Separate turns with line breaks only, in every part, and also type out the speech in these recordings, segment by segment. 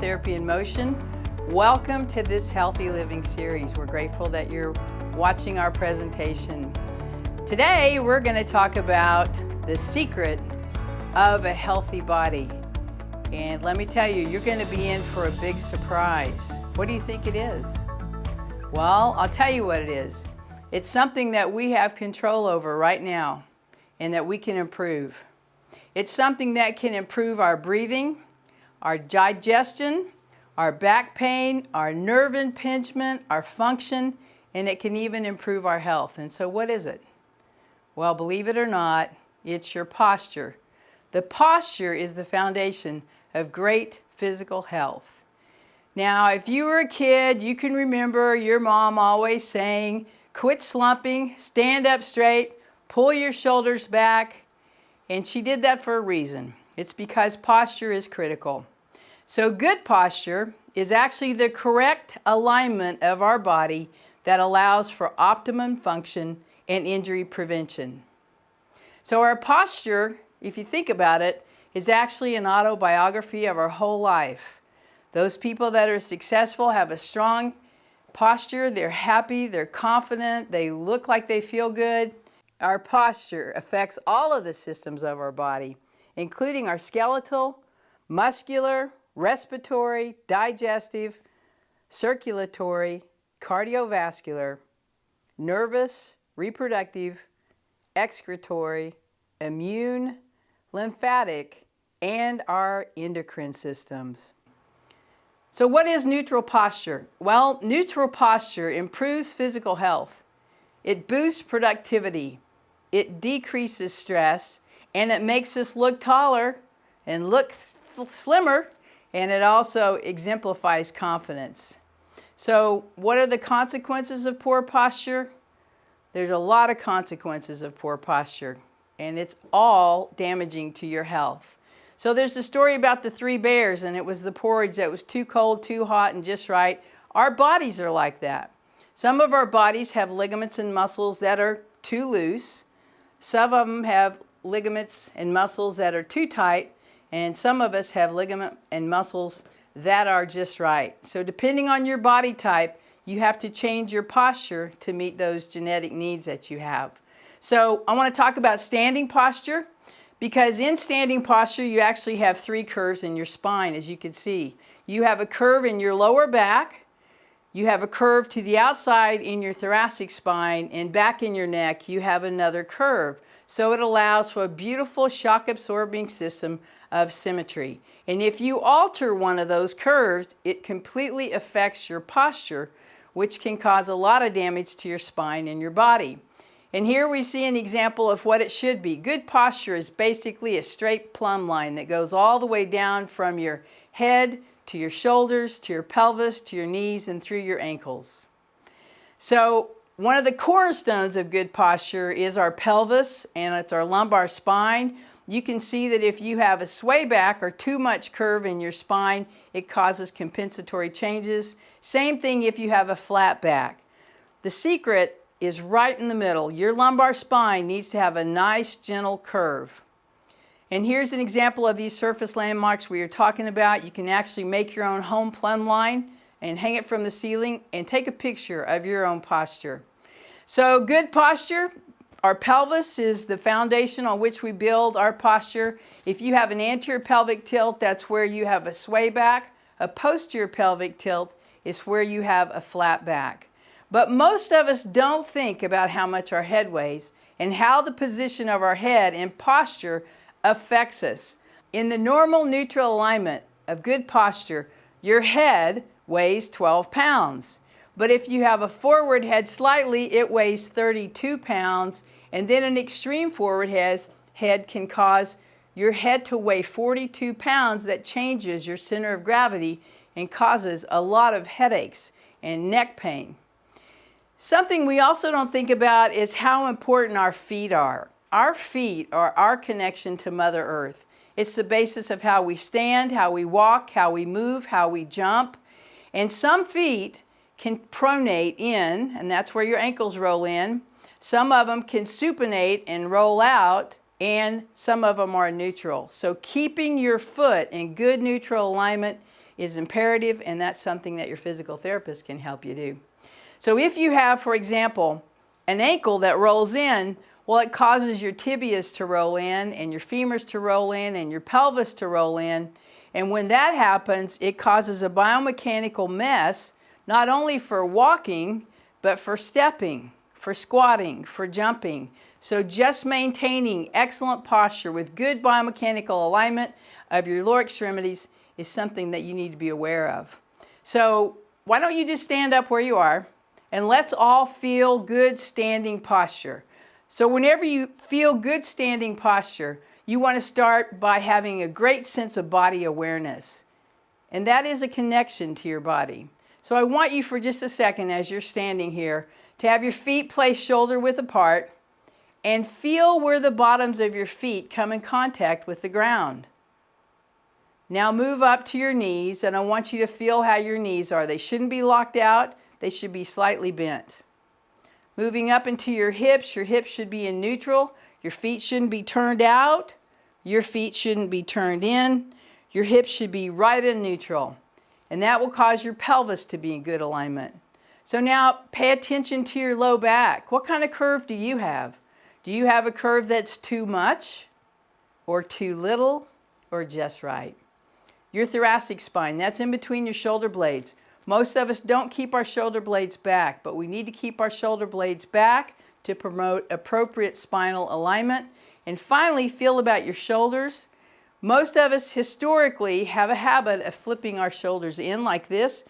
Therapy in Motion. Welcome to this Healthy Living series. We're grateful that you're watching our presentation. Today, we're going to talk about the secret of a healthy body. And let me tell you, you're going to be in for a big surprise. What do you think it is? Well, I'll tell you what it is. It's something that we have control over right now and that we can improve. It's something that can improve our breathing, our digestion, our back pain, our nerve impingement, our function, and it can even improve our health. And so what is it? Well, believe it or not, it's your posture. The posture is the foundation of great physical health. Now, if you were a kid, you can remember your mom always saying, quit slumping, stand up straight, pull your shoulders back, and she did that for a reason. It's because posture is critical. So good posture is actually the correct alignment of our body that allows for optimum function and injury prevention. So our posture, if you think about it, is actually an autobiography of our whole life. Those people that are successful have a strong posture, they're happy, they're confident, they look like they feel good. Our posture affects all of the systems of our body, including our skeletal, muscular, respiratory, digestive, circulatory, cardiovascular, nervous, reproductive, excretory, immune, lymphatic, and our endocrine systems. So what is neutral posture? Well, neutral posture improves physical health. It boosts productivity. It decreases stress, and it makes us look taller and look slimmer, and it also exemplifies confidence. So what are the consequences of poor posture? There's a lot of consequences of poor posture, and it's all damaging to your health. So there's the story about the three bears, and it was the porridge that was too cold, too hot, and just right. Our bodies are like that. Some of our bodies have ligaments and muscles that are too loose. Some of them have ligaments and muscles that are too tight, and some of us have ligament and muscles that are just right. So depending on your body type, you have to change your posture to meet those genetic needs that you have. So I want to talk about standing posture, because in standing posture you actually have three curves in your spine, as you can see. You have a curve in your lower back, you have a curve to the outside in your thoracic spine, and back in your neck you have another curve. So it allows for a beautiful shock absorbing system of symmetry. And if you alter one of those curves, it completely affects your posture, which can cause a lot of damage to your spine and your body. And here we see an example of what it should be. Good posture is basically a straight plumb line that goes all the way down from your head to your shoulders, to your pelvis, to your knees, and through your ankles. So one of the cornerstones of good posture is our pelvis, and it's our lumbar spine. You can see that if you have a sway back or too much curve in your spine, it causes compensatory changes. Same thing if you have a flat back. The secret is right in the middle. Your lumbar spine needs to have a nice, gentle curve. And here's an example of these surface landmarks we are talking about. You can actually make your own home plumb line and hang it from the ceiling and take a picture of your own posture. So good posture, our pelvis is the foundation on which we build our posture. If you have an anterior pelvic tilt, that's where you have a sway back. A posterior pelvic tilt is where you have a flat back. But most of us don't think about how much our head weighs and how the position of our head and posture affects us. In the normal neutral alignment of good posture, your head weighs 12 pounds. But if you have a forward head slightly, it weighs 32 pounds. And then an extreme forward head can cause your head to weigh 42 pounds. That changes your center of gravity and causes a lot of headaches and neck pain. Something we also don't think about is how important our feet are. Our feet are our connection to Mother Earth. It's the basis of how we stand, how we walk, how we move, how we jump. And some feet can pronate in, and that's where your ankles roll in. Some of them can supinate and roll out, and some of them are neutral. So keeping your foot in good neutral alignment is imperative, and that's something that your physical therapist can help you do. So if you have, for example, an ankle that rolls in, well, it causes your tibias to roll in and your femurs to roll in and your pelvis to roll in. And when that happens, it causes a biomechanical mess, not only for walking, but for stepping, for squatting, for jumping. So just maintaining excellent posture with good biomechanical alignment of your lower extremities is something that you need to be aware of. So why don't you just stand up where you are, and let's all feel good standing posture. So whenever you feel good standing posture, you want to start by having a great sense of body awareness. And that is a connection to your body. So I want you for just a second as you're standing here to have your feet placed shoulder width apart and feel where the bottoms of your feet come in contact with the ground. Now move up to your knees, and I want you to feel how your knees are. They shouldn't be locked out. They should be slightly bent. Moving up into your hips should be in neutral. Your feet shouldn't be turned out. Your feet shouldn't be turned in. Your hips should be right in neutral. And that will cause your pelvis to be in good alignment. So now pay attention to your low back. What kind of curve do you have? Do you have a curve that's too much, or too little, or just right? Your thoracic spine, that's in between your shoulder blades. Most of us don't keep our shoulder blades back, but we need to keep our shoulder blades back to promote appropriate spinal alignment. And finally, feel about your shoulders. Most of us historically have a habit of flipping our shoulders in like this,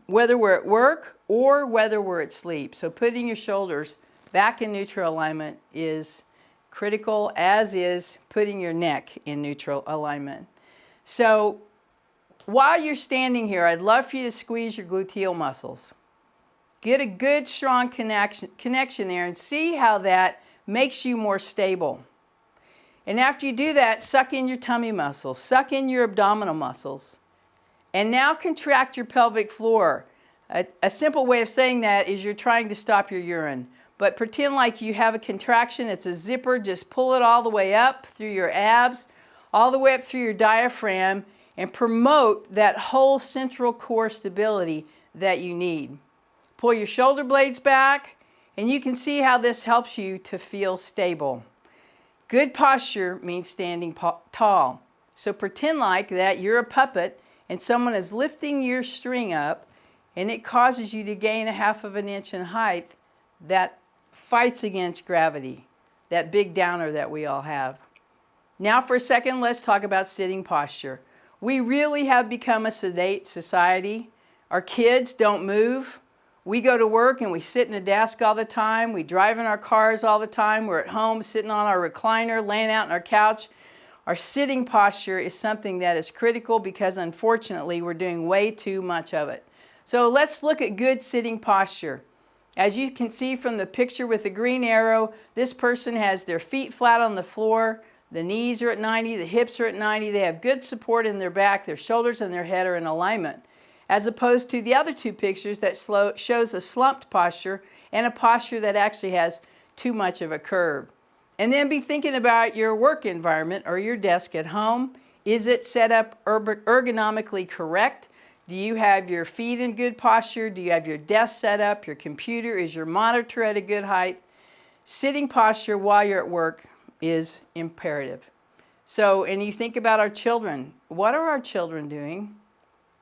whether we're at work or whether we're at sleep. So putting your shoulders back in neutral alignment is critical, as is putting your neck in neutral alignment. So while you're standing here, I'd love for you to squeeze your gluteal muscles. Get a good, strong connection there and see how that makes you more stable. And after you do that, suck in your tummy muscles, suck in your abdominal muscles, and now contract your pelvic floor. A simple way of saying that is you're trying to stop your urine. But pretend like you have a contraction, it's a zipper, just pull it all the way up through your abs, all the way up through your diaphragm, and promote that whole central core stability that you need. Pull your shoulder blades back, and you can see how this helps you to feel stable. Good posture means standing tall. So pretend like that you're a puppet and someone is lifting your string up, and it causes you to gain 1/2 of an inch in height. That fights against gravity, that big downer that we all have. Now for a second, let's talk about sitting posture. We really have become a sedate society. Our kids don't move. We go to work and we sit in a desk all the time. We drive in our cars all the time. We're at home sitting on our recliner, laying out on our couch. Our sitting posture is something that is critical because unfortunately we're doing way too much of it. So let's look at good sitting posture. As you can see from the picture with the green arrow, this person has their feet flat on the floor. The knees are at 90, the hips are at 90. They have good support in their back. Their shoulders and their head are in alignment. As opposed to the other two pictures that shows a slumped posture and a posture that actually has too much of a curve. And then be thinking about your work environment or your desk at home. Is it set up ergonomically correct? Do you have your feet in good posture? Do you have your desk set up? Your computer? Is your monitor at a good height? Sitting posture while you're at work is imperative. So, and you think about our children. What are our children doing?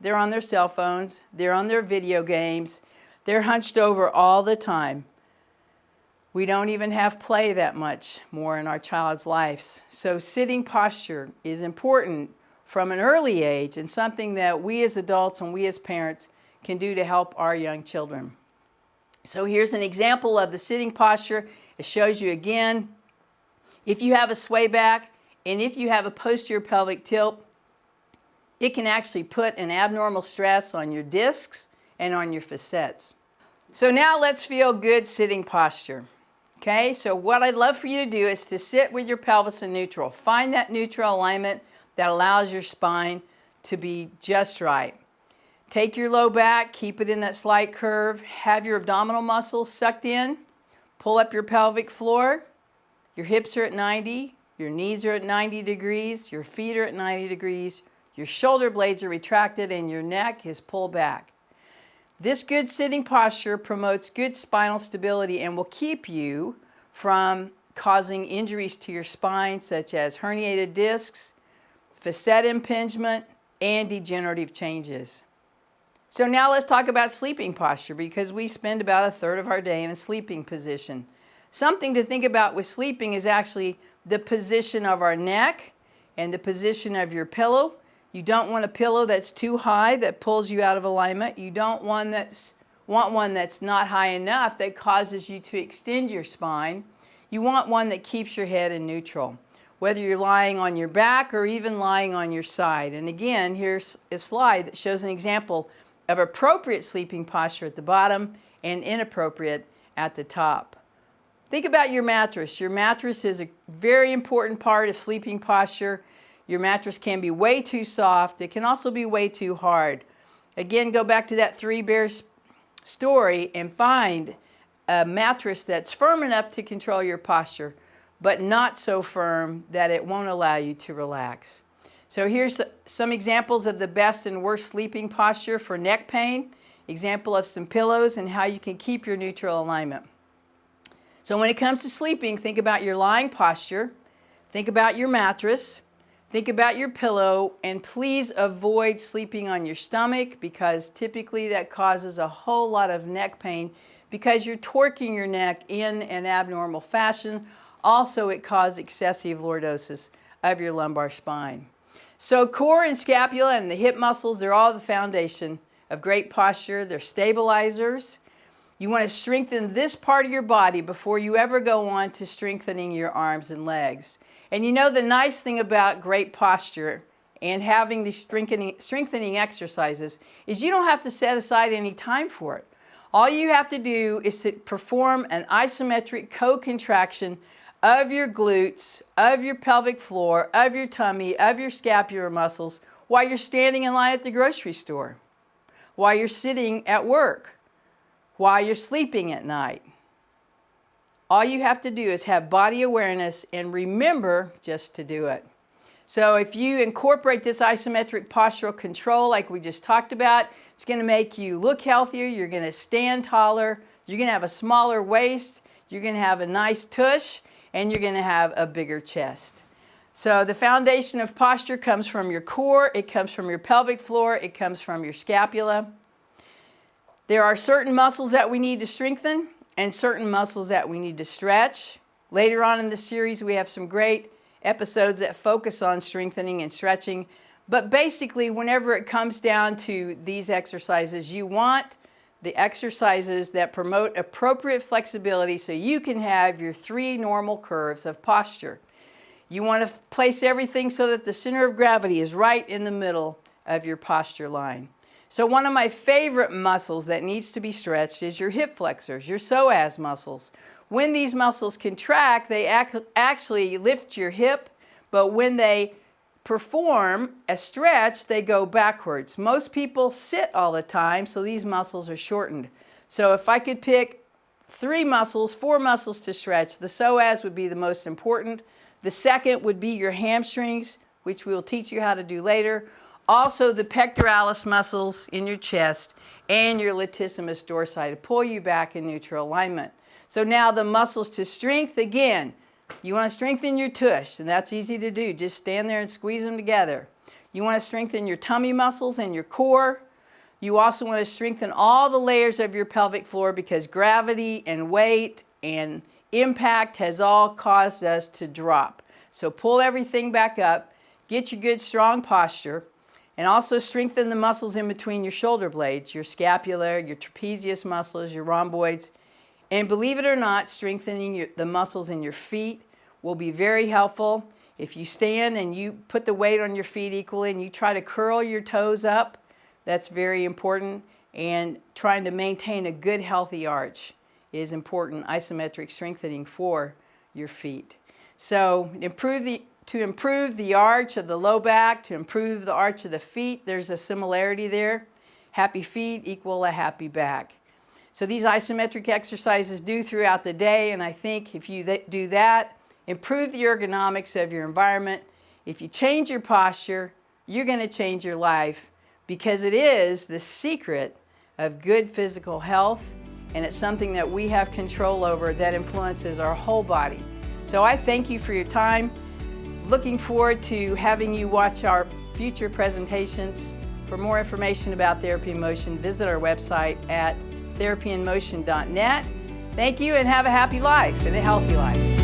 They're on their cell phones. They're on their video games. They're hunched over all the time. We don't even have play that much more in our child's lives. So sitting posture is important from an early age and something that we as adults and we as parents can do to help our young children. So here's an example of the sitting posture. It shows you again, if you have a sway back and if you have a posterior pelvic tilt, it can actually put an abnormal stress on your discs and on your facets. So now let's feel good sitting posture. Okay, so what I'd love for you to do is to sit with your pelvis in neutral. Find that neutral alignment that allows your spine to be just right. Take your low back, keep it in that slight curve. Have your abdominal muscles sucked in. Pull up your pelvic floor. Your hips are at 90. Your knees are at 90 degrees. Your feet are at 90 degrees. Your shoulder blades are retracted and your neck is pulled back. This good sitting posture promotes good spinal stability and will keep you from causing injuries to your spine, such as herniated discs, facet impingement, and degenerative changes. So now let's talk about sleeping posture, because we spend about a third of our day in a sleeping position. Something to think about with sleeping is actually the position of our neck and the position of your pillow. You don't want a pillow that's too high that pulls you out of alignment. You don't want one that's not high enough that causes you to extend your spine. You want one that keeps your head in neutral, whether you're lying on your back or even lying on your side. And again, here's a slide that shows an example of appropriate sleeping posture at the bottom and inappropriate at the top. Think about your mattress. Your mattress is a very important part of sleeping posture. Your mattress can be way too soft. It can also be way too hard. Again, go back to that Three Bears story and find a mattress that's firm enough to control your posture, but not so firm that it won't allow you to relax. So here's some examples of the best and worst sleeping posture for neck pain. Example of some pillows and how you can keep your neutral alignment. So when it comes to sleeping, think about your lying posture, think about your mattress, think about your pillow, and please avoid sleeping on your stomach, because typically that causes a whole lot of neck pain because you're torquing your neck in an abnormal fashion. Also, it causes excessive lordosis of your lumbar spine. So core and scapula and the hip muscles, they're all the foundation of great posture. They're stabilizers. You want to strengthen this part of your body before you ever go on to strengthening your arms and legs. And you know, the nice thing about great posture and having these strengthening exercises is you don't have to set aside any time for it. All you have to do is to perform an isometric co-contraction of your glutes, of your pelvic floor, of your tummy, of your scapular muscles while you're standing in line at the grocery store, while you're sitting at work, while you're sleeping at night. All you have to do is have body awareness and remember just to do it. So if you incorporate this isometric postural control like we just talked about, it's going to make you look healthier, you're going to stand taller, you're going to have a smaller waist, you're going to have a nice tush, and you're going to have a bigger chest. So the foundation of posture comes from your core, it comes from your pelvic floor, it comes from your scapula. There are certain muscles that we need to strengthen and certain muscles that we need to stretch. Later on in the series, we have some great episodes that focus on strengthening and stretching. But basically, whenever it comes down to these exercises, you want the exercises that promote appropriate flexibility so you can have your 3 normal curves of posture. You want to place everything so that the center of gravity is right in the middle of your posture line. So one of my favorite muscles that needs to be stretched is your hip flexors, your psoas muscles. When these muscles contract, they actually lift your hip, but when they perform a stretch, they go backwards. Most people sit all the time, so these muscles are shortened. So if I could pick 4 muscles to stretch, the psoas would be the most important. The second would be your hamstrings, which we'll teach you how to do later. Also the pectoralis muscles in your chest and your latissimus dorsi to pull you back in neutral alignment. So now the muscles to strength, again, you want to strengthen your tush, and that's easy to do. Just stand there and squeeze them together. You want to strengthen your tummy muscles and your core. You also want to strengthen all the layers of your pelvic floor because gravity and weight and impact has all caused us to drop. So pull everything back up, get your good strong posture, and also strengthen the muscles in between your shoulder blades, your scapula, your trapezius muscles, your rhomboids. And believe it or not, strengthening the muscles in your feet will be very helpful. If you stand and you put the weight on your feet equally and you try to curl your toes up, that's very important. And trying to maintain a good healthy arch is important, isometric strengthening for your feet. So to improve the arch of the low back, to improve the arch of the feet, there's a similarity there. Happy feet equal a happy back. So these isometric exercises do throughout the day, and I think if you do that, improve the ergonomics of your environment. If you change your posture, you're going to change your life, because it is the secret of good physical health, and it's something that we have control over that influences our whole body. So I thank you for your time. Looking forward to having you watch our future presentations. For more information about Therapy in Motion, visit our website at therapyinmotion.net. Thank you, and have a happy life and a healthy life.